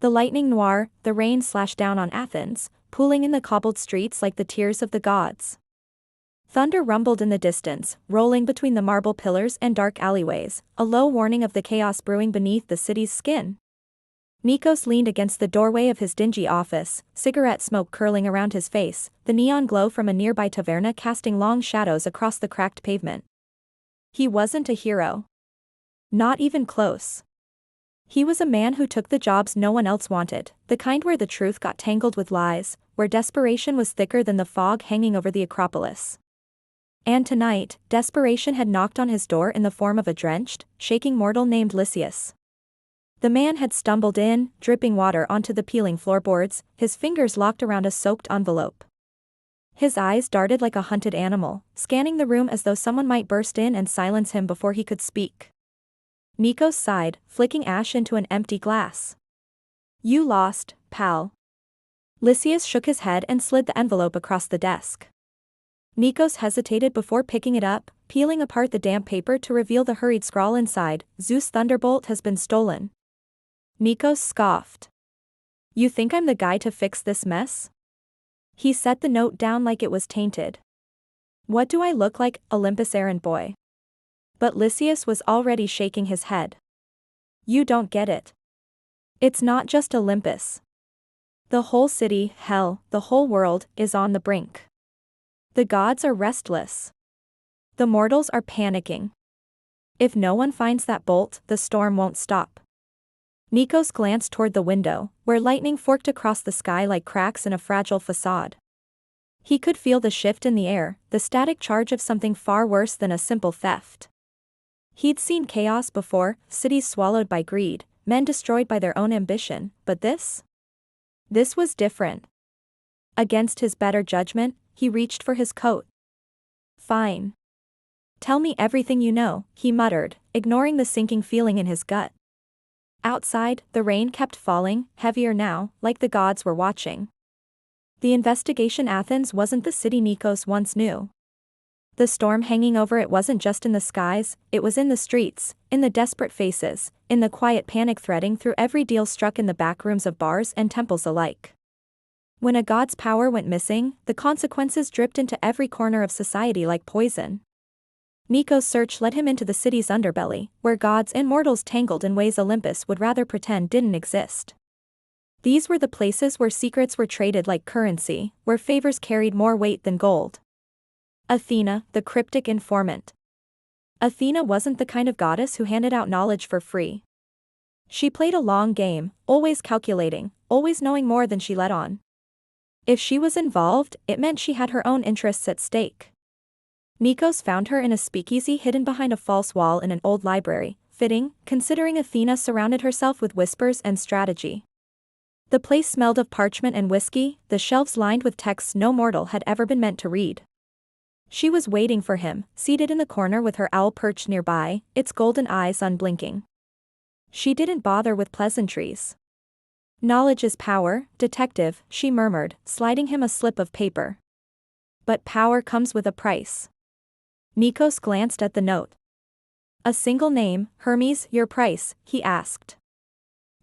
The lightning noir, the rain slashed down on Athens, pooling in the cobbled streets like the tears of the gods. Thunder rumbled in the distance, rolling between the marble pillars and dark alleyways, a low warning of the chaos brewing beneath the city's skin. Nikos leaned against the doorway of his dingy office, cigarette smoke curling around his face, the neon glow from a nearby taverna casting long shadows across the cracked pavement. He wasn't a hero. Not even close. He was a man who took the jobs no one else wanted, the kind where the truth got tangled with lies, where desperation was thicker than the fog hanging over the Acropolis. And tonight, desperation had knocked on his door in the form of a drenched, shaking mortal named Lysias. The man had stumbled in, dripping water onto the peeling floorboards, his fingers locked around a soaked envelope. His eyes darted like a hunted animal, scanning the room as though someone might burst in and silence him before he could speak. Nikos sighed, flicking ash into an empty glass. "You lost, pal." Lysias shook his head and slid the envelope across the desk. Nikos hesitated before picking it up, peeling apart the damp paper to reveal the hurried scrawl inside, "Zeus Thunderbolt has been stolen." Nikos scoffed. "You think I'm the guy to fix this mess?" He set the note down like it was tainted. "What do I look like, Olympus errand boy?" But Lysias was already shaking his head. "You don't get it. It's not just Olympus. The whole city, hell, the whole world, is on the brink. The gods are restless. The mortals are panicking. If no one finds that bolt, the storm won't stop." Nikos glanced toward the window, where lightning forked across the sky like cracks in a fragile facade. He could feel the shift in the air, the static charge of something far worse than a simple theft. He'd seen chaos before, cities swallowed by greed, men destroyed by their own ambition, but this? This was different. Against his better judgment, he reached for his coat. "Fine. Tell me everything you know," he muttered, ignoring the sinking feeling in his gut. Outside, the rain kept falling, heavier now, like the gods were watching. The investigation Athens wasn't the city Nikos once knew. The storm hanging over it wasn't just in the skies, it was in the streets, in the desperate faces, in the quiet panic threading through every deal struck in the back rooms of bars and temples alike. When a god's power went missing, the consequences dripped into every corner of society like poison. Nikos' search led him into the city's underbelly, where gods and mortals tangled in ways Olympus would rather pretend didn't exist. These were the places where secrets were traded like currency, where favors carried more weight than gold. Athena, the cryptic informant. Athena wasn't the kind of goddess who handed out knowledge for free. She played a long game, always calculating, always knowing more than she let on. If she was involved, it meant she had her own interests at stake. Nikos found her in a speakeasy hidden behind a false wall in an old library, fitting, considering Athena surrounded herself with whispers and strategy. The place smelled of parchment and whiskey, the shelves lined with texts no mortal had ever been meant to read. She was waiting for him, seated in the corner with her owl perched nearby, its golden eyes unblinking. She didn't bother with pleasantries. "Knowledge is power, detective," she murmured, sliding him a slip of paper. "But power comes with a price." Nikos glanced at the note. "A single name, Hermes, your price?" he asked.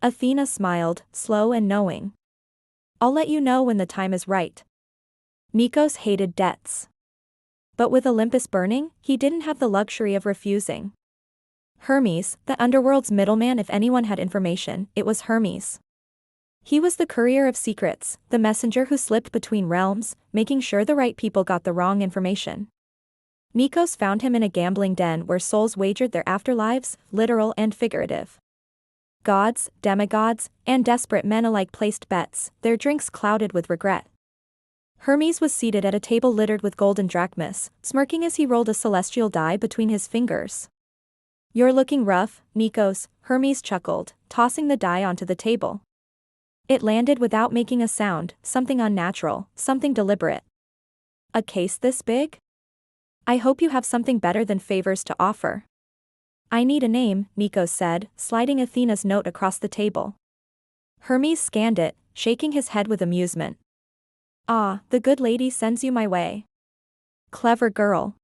Athena smiled, slow and knowing. "I'll let you know when the time is right." Nikos hated debts. But with Olympus burning, he didn't have the luxury of refusing. Hermes, the underworld's middleman. If anyone had information, it was Hermes. He was the courier of secrets, the messenger who slipped between realms, making sure the right people got the wrong information. Nikos found him in a gambling den where souls wagered their afterlives, literal and figurative. Gods, demigods, and desperate men alike placed bets, their drinks clouded with regret. Hermes was seated at a table littered with golden drachmas, smirking as he rolled a celestial die between his fingers. "You're looking rough, Nikos," Hermes chuckled, tossing the die onto the table. It landed without making a sound, something unnatural, something deliberate. "A case this big? I hope you have something better than favors to offer." "I need a name," Nikos said, sliding Athena's note across the table. Hermes scanned it, shaking his head with amusement. "Ah, the good lady sends you my way. Clever girl."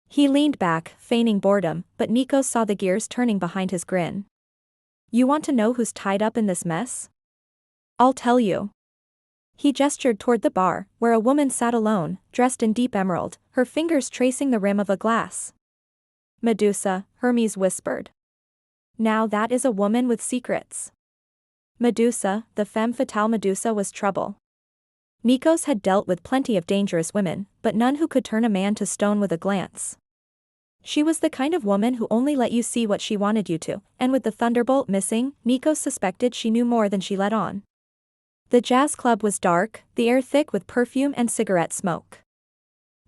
He leaned back, feigning boredom, but Nikos saw the gears turning behind his grin. "You want to know who's tied up in this mess?" I'll tell you. He gestured toward the bar, where a woman sat alone, dressed in deep emerald, her fingers tracing the rim of a glass. Medusa, Hermes whispered. Now that is a woman with secrets. Medusa, the femme fatale Medusa, was trouble. Nikos had dealt with plenty of dangerous women, but none who could turn a man to stone with a glance. She was the kind of woman who only let you see what she wanted you to, and with the thunderbolt missing, Nikos suspected she knew more than she let on. The jazz club was dark, the air thick with perfume and cigarette smoke.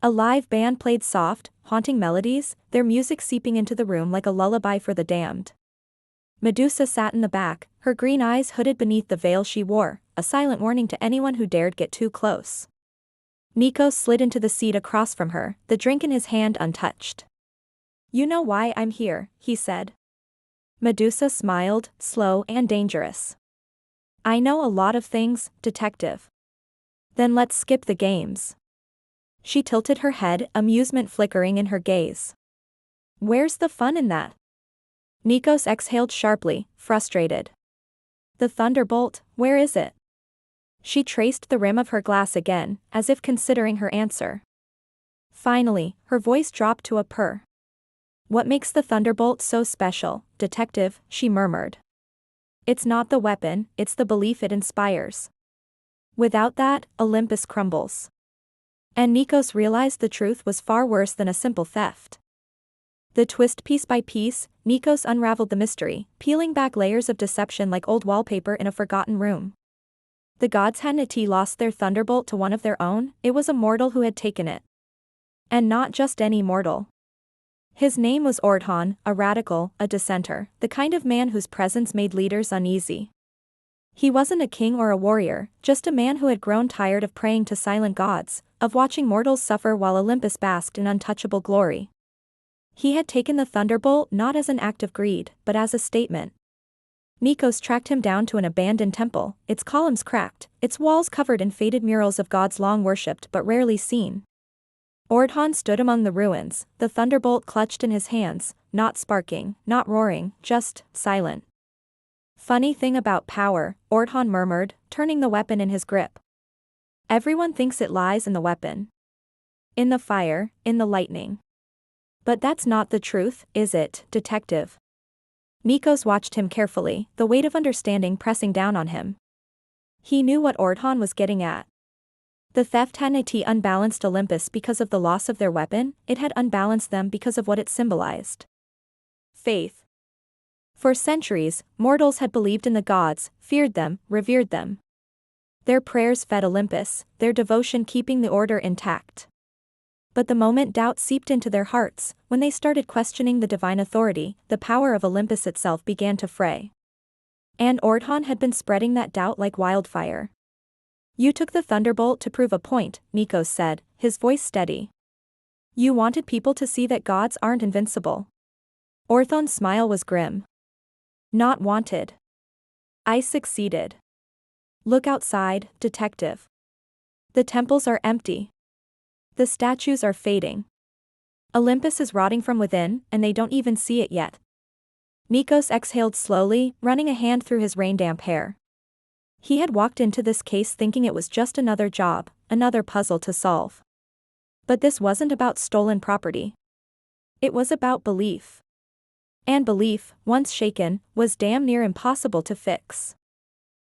A live band played soft, haunting melodies, their music seeping into the room like a lullaby for the damned. Medusa sat in the back, her green eyes hooded beneath the veil she wore, a silent warning to anyone who dared get too close. Nikos slid into the seat across from her, the drink in his hand untouched. You know why I'm here, he said. Medusa smiled, slow and dangerous. I know a lot of things, detective. Then let's skip the games. She tilted her head, amusement flickering in her gaze. Where's the fun in that? Nikos exhaled sharply, frustrated. The thunderbolt, where is it? She traced the rim of her glass again, as if considering her answer. Finally, her voice dropped to a purr. What makes the thunderbolt so special, detective, she murmured. It's not the weapon, it's the belief it inspires. Without that, Olympus crumbles. And Nikos realized the truth was far worse than a simple theft. The twist piece by piece, Nikos unraveled the mystery, peeling back layers of deception like old wallpaper in a forgotten room. The gods hadn't lost their thunderbolt to one of their own, it was a mortal who had taken it. And not just any mortal. His name was Ordhan, a radical, a dissenter, the kind of man whose presence made leaders uneasy. He wasn't a king or a warrior, just a man who had grown tired of praying to silent gods, of watching mortals suffer while Olympus basked in untouchable glory. He had taken the thunderbolt not as an act of greed, but as a statement. Nikos tracked him down to an abandoned temple, its columns cracked, its walls covered in faded murals of gods long worshipped but rarely seen. Ordhan stood among the ruins, the thunderbolt clutched in his hands, not sparking, not roaring, just silent. Funny thing about power, Ordhan murmured, turning the weapon in his grip. Everyone thinks it lies in the weapon. In the fire, in the lightning. But that's not the truth, is it, detective? Nikos watched him carefully, the weight of understanding pressing down on him. He knew what Ordhan was getting at. The theft hadn't unbalanced Olympus because of the loss of their weapon, it had unbalanced them because of what it symbolized. Faith. For centuries, mortals had believed in the gods, feared them, revered them. Their prayers fed Olympus, their devotion keeping the order intact. But the moment doubt seeped into their hearts, when they started questioning the divine authority, the power of Olympus itself began to fray. And Ordhan had been spreading that doubt like wildfire. You took the thunderbolt to prove a point, Nikos said, his voice steady. You wanted people to see that gods aren't invincible. Ordhan's smile was grim. Not wanted. I succeeded. Look outside, detective. The temples are empty. The statues are fading. Olympus is rotting from within, and they don't even see it yet. Nikos exhaled slowly, running a hand through his rain-damp hair. He had walked into this case thinking it was just another job, another puzzle to solve. But this wasn't about stolen property. It was about belief. And belief, once shaken, was damn near impossible to fix.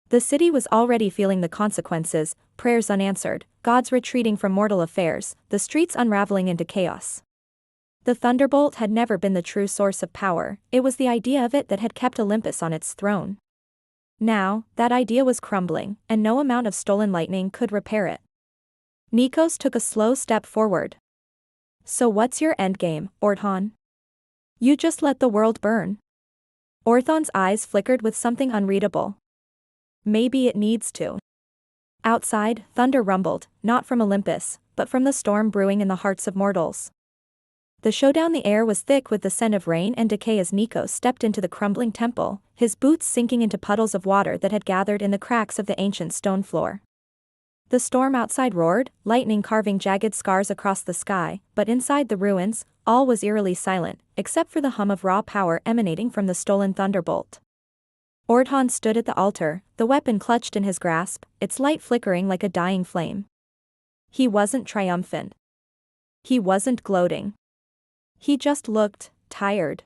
The city was already feeling the consequences, prayers unanswered, gods retreating from mortal affairs, the streets unraveling into chaos. The thunderbolt had never been the true source of power, it was the idea of it that had kept Olympus on its throne. Now, that idea was crumbling, and no amount of stolen lightning could repair it. Nikos took a slow step forward. So what's your endgame, Ordhan? You just let the world burn. Ordhan's eyes flickered with something unreadable. Maybe it needs to. Outside, thunder rumbled, not from Olympus, but from the storm brewing in the hearts of mortals. The showdown. The air was thick with the scent of rain and decay as Nikos stepped into the crumbling temple, his boots sinking into puddles of water that had gathered in the cracks of the ancient stone floor. The storm outside roared, lightning carving jagged scars across the sky, but inside the ruins, all was eerily silent, except for the hum of raw power emanating from the stolen thunderbolt. Ordhan stood at the altar, the weapon clutched in his grasp, its light flickering like a dying flame. He wasn't triumphant. He wasn't gloating. He just looked tired.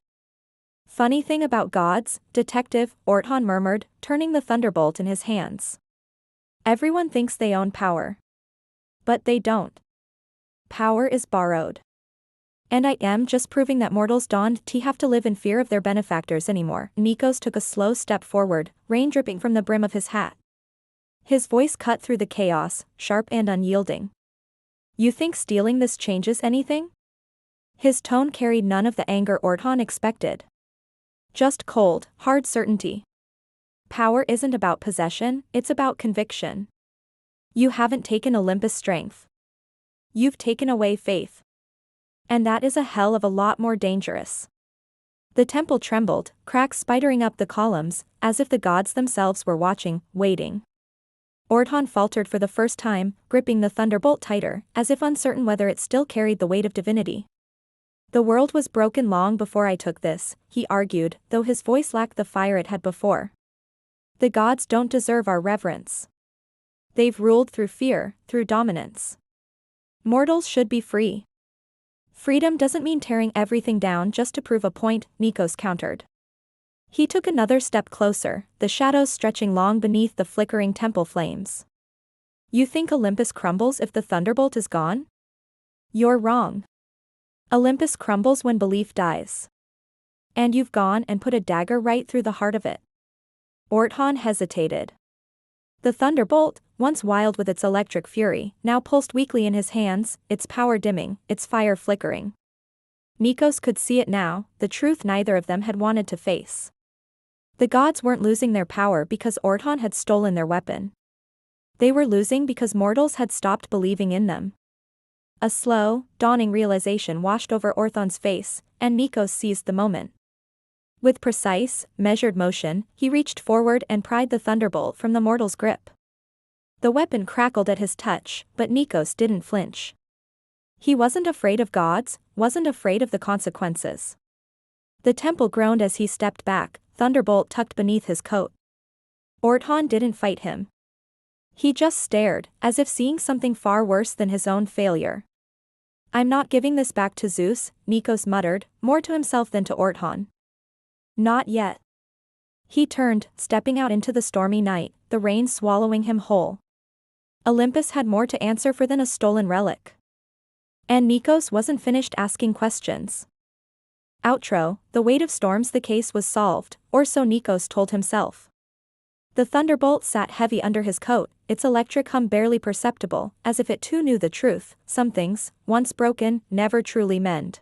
Funny thing about gods, Detective, Ordhan murmured, turning the thunderbolt in his hands. Everyone thinks they own power. But they don't. Power is borrowed. And I am just proving that mortals don't have to live in fear of their benefactors anymore. Nikos took a slow step forward, rain dripping from the brim of his hat. His voice cut through the chaos, sharp and unyielding. You think stealing this changes anything? His tone carried none of the anger Ordhan expected. Just cold, hard certainty. Power isn't about possession, it's about conviction. You haven't taken Olympus' strength. You've taken away faith. And that is a hell of a lot more dangerous. The temple trembled, cracks spidering up the columns, as if the gods themselves were watching, waiting. Ordhan faltered for the first time, gripping the thunderbolt tighter, as if uncertain whether it still carried the weight of divinity. The world was broken long before I took this, he argued, though his voice lacked the fire it had before. The gods don't deserve our reverence. They've ruled through fear, through dominance. Mortals should be free. Freedom doesn't mean tearing everything down just to prove a point, Nikos countered. He took another step closer, the shadows stretching long beneath the flickering temple flames. You think Olympus crumbles if the thunderbolt is gone? You're wrong. Olympus crumbles when belief dies. And you've gone and put a dagger right through the heart of it. Ordhan hesitated. The thunderbolt, once wild with its electric fury, now pulsed weakly in his hands, its power dimming, its fire flickering. Nikos could see it now, the truth neither of them had wanted to face. The gods weren't losing their power because Ordhan had stolen their weapon. They were losing because mortals had stopped believing in them. A slow, dawning realization washed over Ordhan's face, and Nikos seized the moment. With precise, measured motion, he reached forward and pried the thunderbolt from the mortal's grip. The weapon crackled at his touch, but Nikos didn't flinch. He wasn't afraid of gods, wasn't afraid of the consequences. The temple groaned as he stepped back, thunderbolt tucked beneath his coat. Ordhan didn't fight him. He just stared, as if seeing something far worse than his own failure. I'm not giving this back to Zeus, Nikos muttered, more to himself than to Ordhan. Not yet. He turned, stepping out into the stormy night, the rain swallowing him whole. Olympus had more to answer for than a stolen relic. And Nikos wasn't finished asking questions. Outro, the weight of storms. The case was solved, or so Nikos told himself. The thunderbolt sat heavy under his coat, its electric hum barely perceptible, as if it too knew the truth: some things, once broken, never truly mend.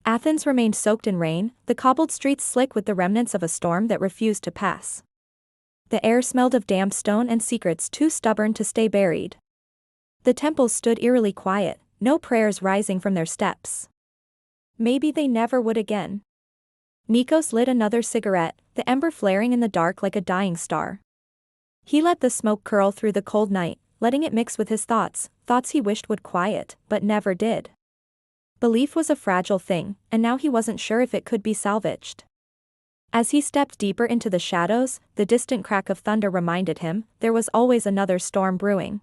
Athens remained soaked in rain, the cobbled streets slick with the remnants of a storm that refused to pass. The air smelled of damp stone and secrets too stubborn to stay buried. The temples stood eerily quiet, no prayers rising from their steps. Maybe they never would again. Nikos lit another cigarette, the ember flaring in the dark like a dying star. He let the smoke curl through the cold night, letting it mix with his thoughts he wished would quiet, but never did. Belief was a fragile thing, and now he wasn't sure if it could be salvaged. As he stepped deeper into the shadows, the distant crack of thunder reminded him there was always another storm brewing.